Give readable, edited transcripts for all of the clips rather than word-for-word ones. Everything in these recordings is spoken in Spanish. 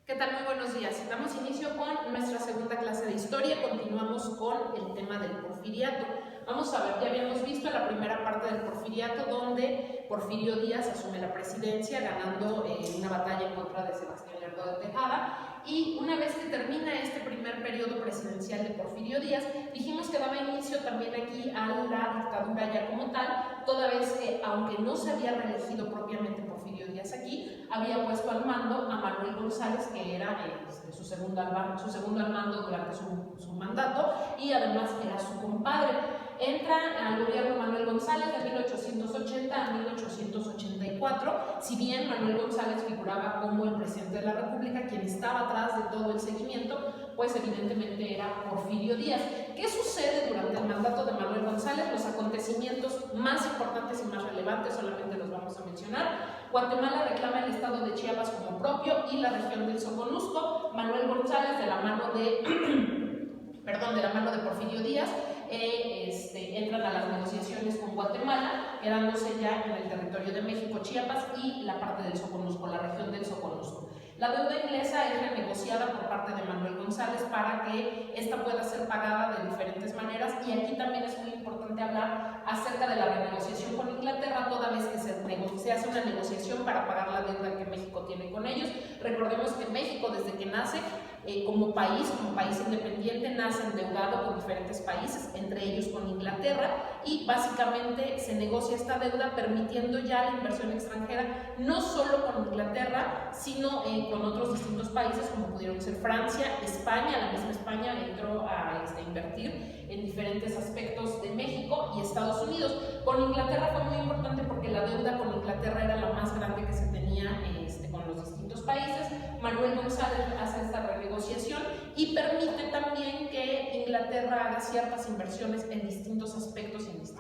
¿Qué tal? Muy buenos días. Damos inicio con nuestra segunda clase de historia. Continuamos con el tema del porfiriato. Vamos a ver, ya habíamos visto la primera parte del porfiriato, donde Porfirio Díaz asume la presidencia, ganando una batalla en contra de Sebastián Lerdo de Tejada. Y una vez que termina este primer periodo presidencial de Porfirio Díaz, dijimos que daba inicio también aquí a la dictadura ya como tal, toda vez que, aunque no se había reelegido propiamente Porfirio Díaz aquí, había puesto al mando a Manuel González, que era su segundo al mando durante su mandato, y además era su compadre. Entra al gobierno Manuel González de 1880 a 1884, si bien Manuel González figuraba como el presidente de la República, quien estaba atrás de todo el seguimiento, pues evidentemente era Porfirio Díaz. ¿Qué sucede durante el mandato de Manuel González? Los acontecimientos más importantes y más relevantes solamente los vamos a mencionar. Guatemala reclama el estado de Chiapas como propio y la región del Soconusco. Manuel González, de la mano de Porfirio Díaz, entran a las negociaciones con Guatemala, quedándose ya en el territorio de México, Chiapas y la parte del Soconusco, la región del Soconusco. La deuda inglesa es renegociada por parte de Manuel González para que esta pueda ser pagada de diferentes maneras, y aquí también es muy importante hablar acerca de la renegociación con Inglaterra, toda vez que se hace una negociación para pagar la deuda que México tiene con ellos. Recordemos que México, desde que nace como país independiente, nace endeudado con diferentes países, entre ellos con Inglaterra, y básicamente se negocia esta deuda permitiendo ya la inversión extranjera, no solo con Inglaterra, sino con otros distintos países como pudieron ser Francia, España. La misma España entró a invertir en diferentes aspectos de México, y Estados Unidos. Con Inglaterra fue muy importante porque la deuda con Inglaterra era la más grande que se tenía con los distintos países. Manuel González hace esta renegociación y permite también que Inglaterra haga ciertas inversiones en distintos aspectos y en distintos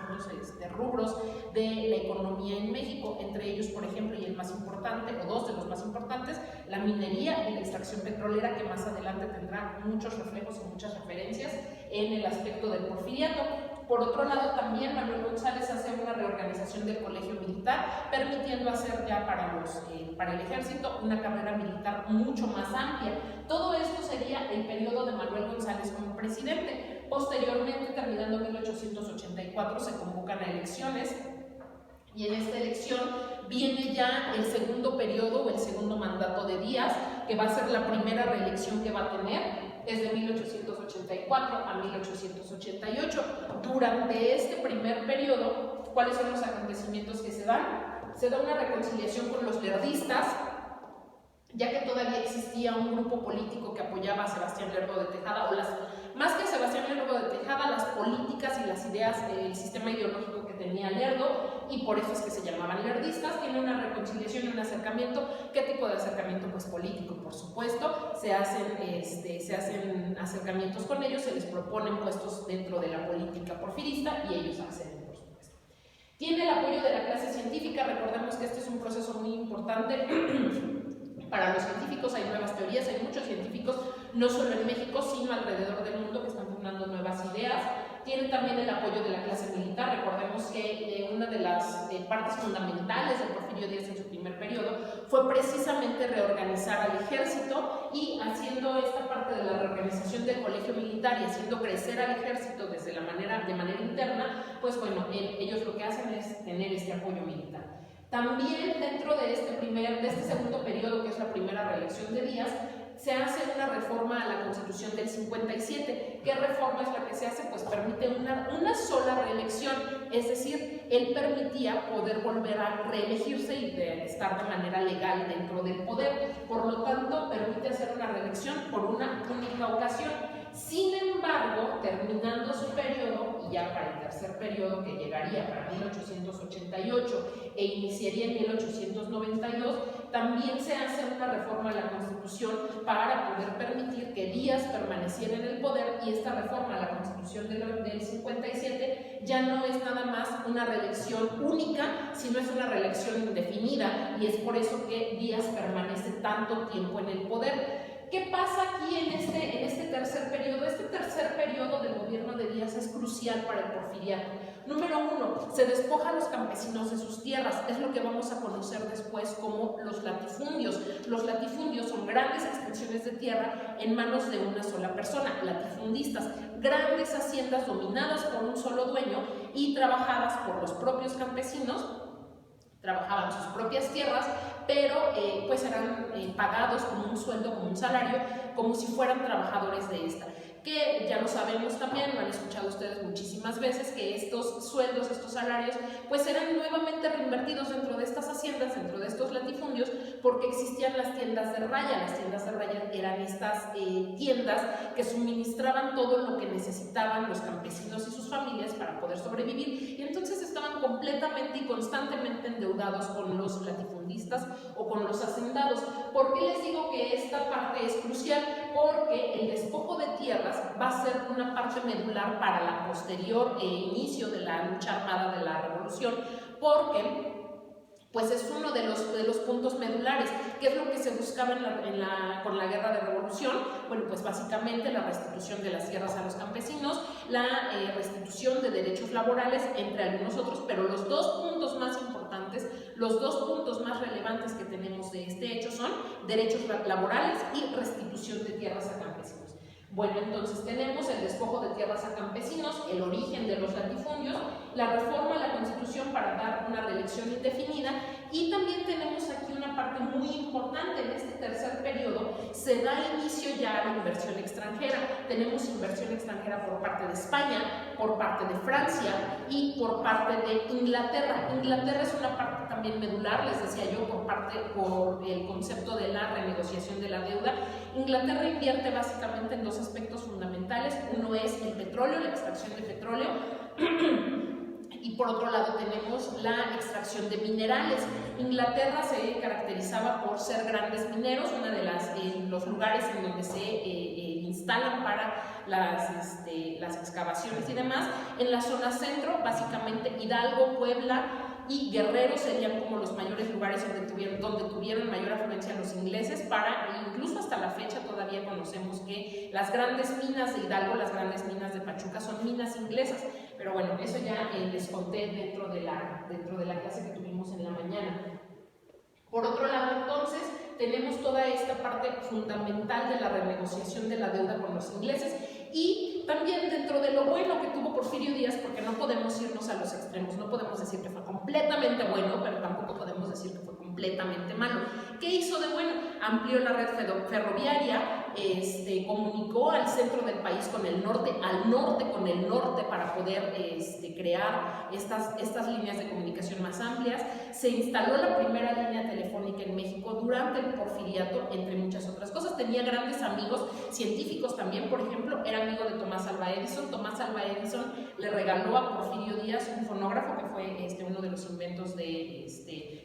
rubros de la economía en México, entre ellos, por ejemplo, y el más importante, o dos de los más importantes, la minería y la extracción petrolera, que más adelante tendrá muchos reflejos y muchas referencias en el aspecto del porfiriato. Por otro lado, también Manuel González hace una reorganización del colegio militar, permitiendo hacer ya para el ejército una carrera militar mucho más amplia. Todo esto sería el periodo de Manuel González como presidente. Posteriormente, terminando 1884, se convocan a elecciones, y en esta elección viene ya el segundo periodo o el segundo mandato de Díaz, que va a ser la primera reelección que va a tener. Es de 1884 a 1888. Durante este primer periodo, ¿cuáles son los acontecimientos que se dan? Se da una reconciliación con los lerdistas, ya que todavía existía un grupo político que apoyaba a Sebastián Lerdo de Tejada, más que a Sebastián Lerdo de Tejada, las políticas y las ideas, el sistema ideológico que tenía Lerdo, y por eso es que se llamaban lerdistas. Tiene una reconciliación y un acercamiento. ¿Qué tipo de acercamiento? Pues político, por supuesto. Se hacen acercamientos con ellos, se les proponen puestos dentro de la política porfirista y ellos acceden, por supuesto. Tiene el apoyo de la clase científica. Recordemos que este es un proceso muy importante para los científicos. Hay nuevas teorías, hay muchos científicos, no solo en México, sino alrededor del mundo, que están fundando nuevas ideas. Tiene también el apoyo de la clase militar. Recordemos que una de las partes fundamentales de Porfirio Díaz en su primer periodo fue precisamente reorganizar al ejército, y haciendo esta parte de la reorganización del colegio militar y haciendo crecer al ejército de manera interna, pues bueno, ellos lo que hacen es tener este apoyo militar. También dentro de este segundo periodo, que es la primera reelección de Díaz, se hace una reforma a la Constitución del 57. ¿Qué reforma es la que se hace? Pues permite una sola reelección, es decir, él permitía poder volver a reelegirse y de estar de manera legal dentro del poder. Por lo tanto, permite hacer una reelección por una única ocasión. Sin embargo, terminando su periodo, y ya para el tercer periodo, que llegaría para 1888 e iniciaría en 1892, también se hace una reforma a la Constitución para poder permitir que Díaz permaneciera en el poder, y esta reforma a la Constitución del 57 ya no es nada más una reelección única, sino es una reelección indefinida, y es por eso que Díaz permanece tanto tiempo en el poder. ¿Qué pasa aquí en este tercer periodo? Este tercer periodo del gobierno de Díaz es crucial para el porfiriato, Número 1, se despoja a los campesinos de sus tierras, es lo que vamos a conocer después como los latifundios. Los latifundios son grandes extensiones de tierra en manos de una sola persona, latifundistas, grandes haciendas dominadas por un solo dueño y trabajadas por los propios campesinos. Trabajaban sus propias tierras, pero pues eran pagados con un sueldo, con un salario, como si fueran trabajadores de esta. Que ya lo sabemos también, lo han escuchado ustedes muchísimas veces, que estos sueldos, estos salarios, pues eran nuevamente reinvertidos dentro de estas haciendas, dentro de estos latifundios, porque existían las tiendas de raya. Las tiendas de raya eran estas tiendas que suministraban todo lo que necesitaban los campesinos y sus familias para poder sobrevivir, y entonces estaban completamente y constantemente endeudados con los latifundistas o con los hacendados. ¿Por qué les digo que esta parte es crucial? Porque el despojo de tierras va a ser una parte medular para la posterior inicio de la lucha armada de la revolución, porque pues es uno de los puntos medulares. ¿Qué es lo que se buscaba con la guerra de revolución? Bueno, pues básicamente la restitución de las tierras a los campesinos, la restitución de derechos laborales, entre algunos otros, pero los dos puntos más importantes, los dos puntos más relevantes que tenemos de este hecho son derechos laborales y restitución de tierras a campesinos. Bueno, entonces tenemos el despojo de tierras a campesinos, el origen de los latifundios, la reforma a la Constitución para dar una reelección indefinida, y también tenemos aquí una parte muy importante. En este tercer periodo se da inicio ya a la inversión extranjera. Tenemos inversión extranjera por parte de España, por parte de Francia y por parte de Inglaterra. Inglaterra es una parte también medular, les decía yo, por el concepto de la renegociación de la deuda. Inglaterra invierte básicamente en dos aspectos fundamentales. Uno es el petróleo, la extracción de petróleo, y por otro lado tenemos la extracción de minerales. Inglaterra se caracterizaba por ser grandes mineros, uno de los lugares en donde se instalan para las excavaciones y demás. En la zona centro, básicamente Hidalgo, Puebla y Guerrero serían como los mayores lugares donde tuvieron mayor afluencia los ingleses, incluso hasta la fecha todavía conocemos que las grandes minas de Hidalgo, las grandes minas de Pachuca son minas inglesas, pero bueno, eso ya les conté dentro de la clase que tuvimos en la mañana. Por otro lado, entonces, tenemos toda esta parte fundamental de la renegociación de la deuda con los ingleses, y también dentro de lo bueno que tuvo Porfirio Díaz, porque no podemos irnos a los extremos, no podemos decir que fue completamente bueno, pero tampoco podemos decir que fue completamente malo. ¿Qué hizo de bueno? Amplió la red ferroviaria, comunicó al centro del país con el norte, al norte con el norte, para poder crear estas líneas de comunicación más amplias. Se instaló la primera línea telefónica en México durante el porfiriato, entre muchas otras cosas. Tenía grandes amigos científicos también. Por ejemplo, era amigo de Tomás Alva Edison. Tomás Alva Edison le regaló a Porfirio Díaz un fonógrafo, que fue uno de los inventos de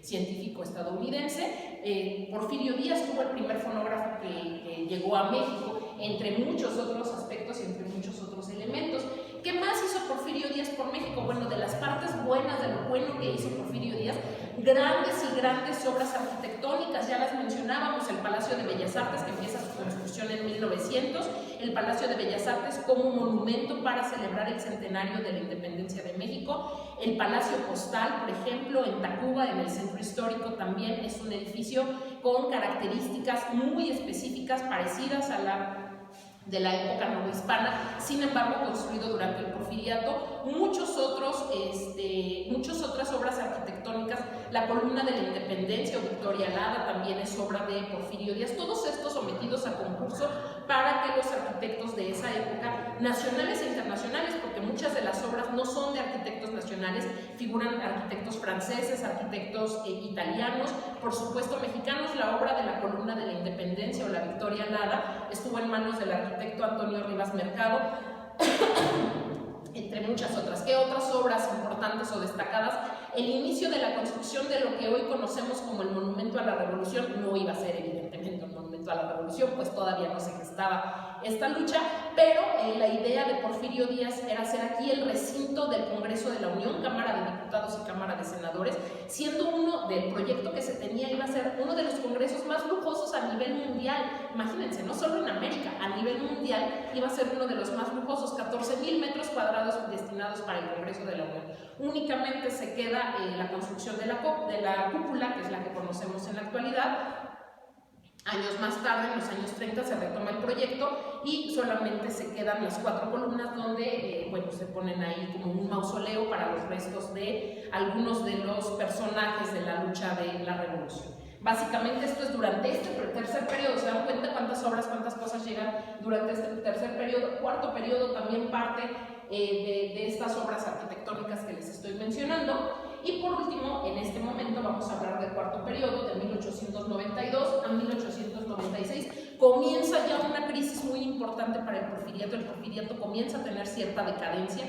científico estadounidense. Porfirio Díaz tuvo el primer fonógrafo que llegó a México, entre muchos otros aspectos y entre muchos otros elementos. ¿Qué más hizo Porfirio Díaz por México? Bueno, de las partes buenas, de lo bueno que hizo Porfirio Díaz, grandes y grandes obras arquitectónicas, ya las mencionábamos: el Palacio de Bellas Artes, que empieza su construcción en 1900, el Palacio de Bellas Artes como monumento para celebrar el centenario de la independencia de México, el Palacio Postal, por ejemplo, en Tacuba, en el centro histórico, también es un edificio con características muy específicas, parecidas a la de la época novohispana, sin embargo construido durante el porfiriato. Muchas otras obras arquitectónicas, la Columna de la Independencia o Victoria Alada también es obra de Porfirio Díaz, todos estos sometidos a concurso para que los arquitectos de esa época, nacionales e internacionales, porque muchas de las obras no son de arquitectos nacionales, figuran arquitectos franceses, arquitectos italianos, por supuesto mexicanos. La obra de la Columna de la Independencia o la Victoria Alada estuvo en manos del arquitecto Antonio Rivas Mercado, entre muchas otras. ¿Qué otras obras importantes o destacadas? El inicio de la construcción de lo que hoy conocemos como el Monumento a la Revolución. No iba a ser evidentemente un monumento momento a la revolución, pues todavía no se gestaba esta lucha, pero la idea de Porfirio Díaz era hacer aquí el recinto del Congreso de la Unión, Cámara de Diputados y Cámara de Senadores, siendo uno del proyecto que se tenía, iba a ser uno de los congresos más lujosos a nivel mundial. Imagínense, no solo en América, a nivel mundial iba a ser uno de los más lujosos, 14,000 metros cuadrados destinados para el Congreso de la Unión. Únicamente se queda la construcción de la cúpula, que es la que conocemos en la actualidad. Años más tarde, en los años 30, se retoma el proyecto y solamente se quedan las 4 columnas donde bueno, se ponen ahí como un mausoleo para los restos de algunos de los personajes de la lucha de la revolución. Básicamente esto es durante este tercer periodo. ¿Se dan cuenta cuántas obras, cuántas cosas llegan durante este tercer periodo? Cuarto periodo también parte de estas obras arquitectónicas que les estoy mencionando. Y por último, en este momento vamos a hablar del cuarto periodo, de 1892 a 1896. Comienza ya una crisis muy importante para el porfiriato comienza a tener cierta decadencia,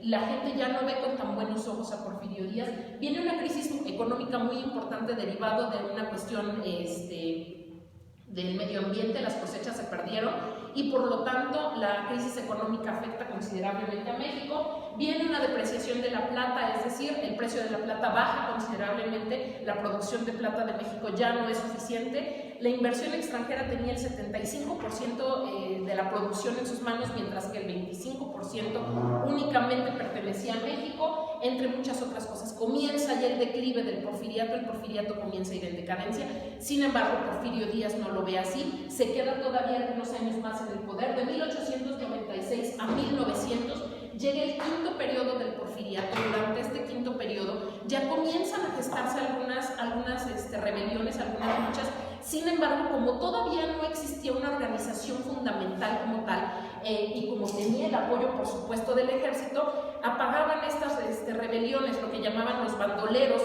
la gente ya no ve con tan buenos ojos a Porfirio Díaz, viene una crisis económica muy importante derivado de una cuestión del medio ambiente, las cosechas se perdieron y por lo tanto la crisis económica afecta considerablemente a México. Viene una depreciación de la plata, es decir, el precio de la plata baja considerablemente, la producción de plata de México ya no es suficiente, la inversión extranjera tenía el 75% de la producción en sus manos, mientras que el 25% únicamente pertenecía a México, entre muchas otras cosas. Comienza ya el declive del porfiriato, el porfiriato comienza a ir en decadencia, sin embargo Porfirio Díaz no lo ve así, se queda todavía algunos años más en el poder. De 1896 a 1900 llega el quinto periodo del porfiriato. Durante este quinto periodo ya comienzan a gestarse algunas rebeliones, algunas luchas. Sin embargo, como todavía no existía una organización fundamental como tal, y como tenía el apoyo, por supuesto, del ejército, apagaban estas rebeliones, lo que llamaban los bandoleros.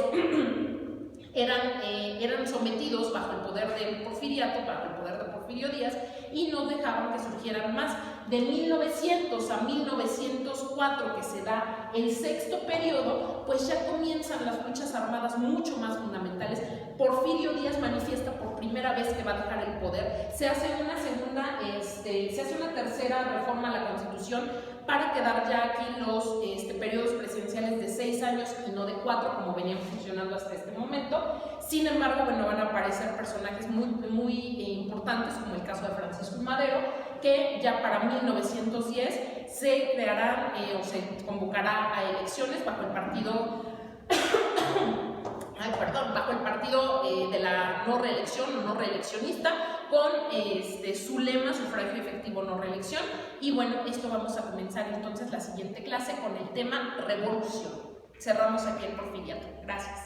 Eran sometidos bajo el poder del porfiriato, bajo el poder de Porfirio Díaz, y no dejaban que surgieran más. De 1900 a 1904, que se da el sexto periodo, pues ya comienzan las luchas armadas mucho más fundamentales. Porfirio Díaz manifiesta por primera vez que va a dejar el poder, se hace una tercera reforma a la Constitución para quedar ya aquí los periodos presidenciales de 6 años y no de 4, como venían funcionando hasta este momento. Sin embargo, bueno, van a aparecer personajes muy importantes, como el caso de Francisco I. Madero, que ya para 1910 se crearán o se convocará a elecciones bajo el partido de la no reelección o no reeleccionista, con su lema, sufragio efectivo no reelección. Y bueno, esto vamos a comenzar entonces la siguiente clase con el tema revolución. Cerramos aquí el porfiriato. Gracias.